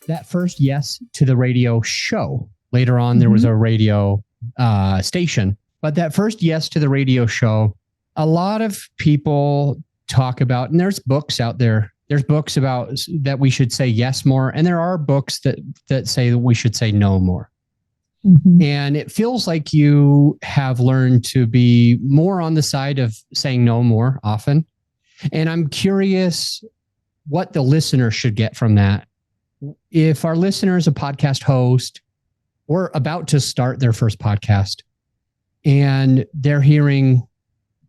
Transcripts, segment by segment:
that first yes to the radio show. Later on, there was a radio station, but that first yes to the radio show, a lot of people talk about, and there's books out there. There's books about that we should say yes more. And there are books that say that we should say no more. And it feels like you have learned to be more on the side of saying no more often. And I'm curious what the listener should get from that. If our listener is a podcast host or about to start their first podcast and they're hearing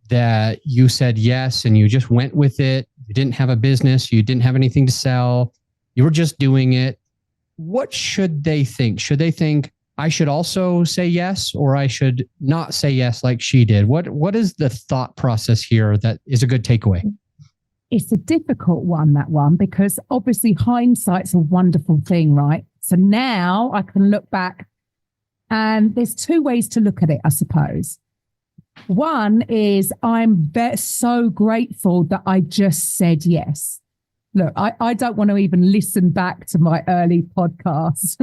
that you said yes and you just went with it, you didn't have a business, you didn't have anything to sell, you were just doing it, what should they think? Should they think, I should also say yes, or I should not say yes like she did? What is the thought process here that is a good takeaway? It's a difficult one, that one, because obviously hindsight's a wonderful thing, right? So now I can look back and there's two ways to look at it, I suppose. One is I'm so grateful that I just said yes. Look, I don't want to even listen back to my early podcasts.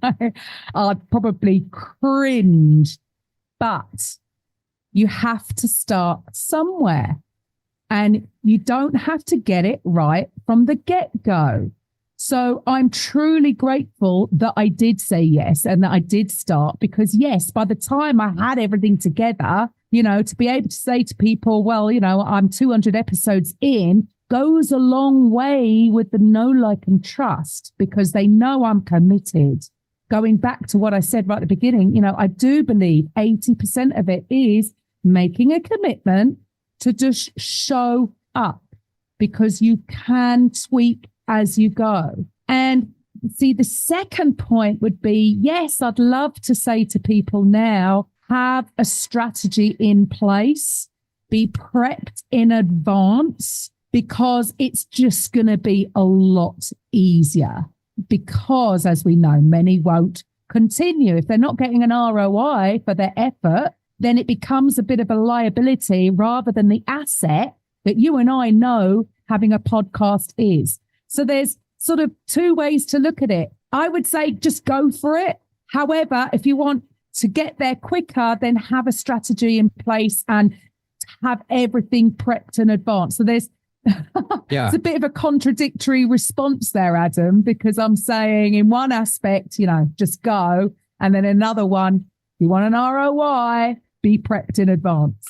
Right? I'd probably cringe, but you have to start somewhere and you don't have to get it right from the get-go. So I'm truly grateful that I did say yes and that I did start, because yes, by the time I had everything together, to be able to say to people, well, I'm 200 episodes in, goes a long way with the know, like, and trust, because they know I'm committed. Going back to what I said right at the beginning, I do believe 80% of it is making a commitment to just show up, because you can tweak as you go. And see, the second point would be, yes, I'd love to say to people now, have a strategy in place, be prepped in advance, because it's just going to be a lot easier. Because, as we know, many won't continue. If they're not getting an ROI for their effort, then it becomes a bit of a liability rather than the asset that you and I know having a podcast is. So there's sort of two ways to look at it. I would say just go for it. However, if you want to get there quicker, then have a strategy in place and have everything prepped in advance. So there's it's a bit of a contradictory response there, Adam, because I'm saying in one aspect, just go. And then another one, you want an ROI, be prepped in advance.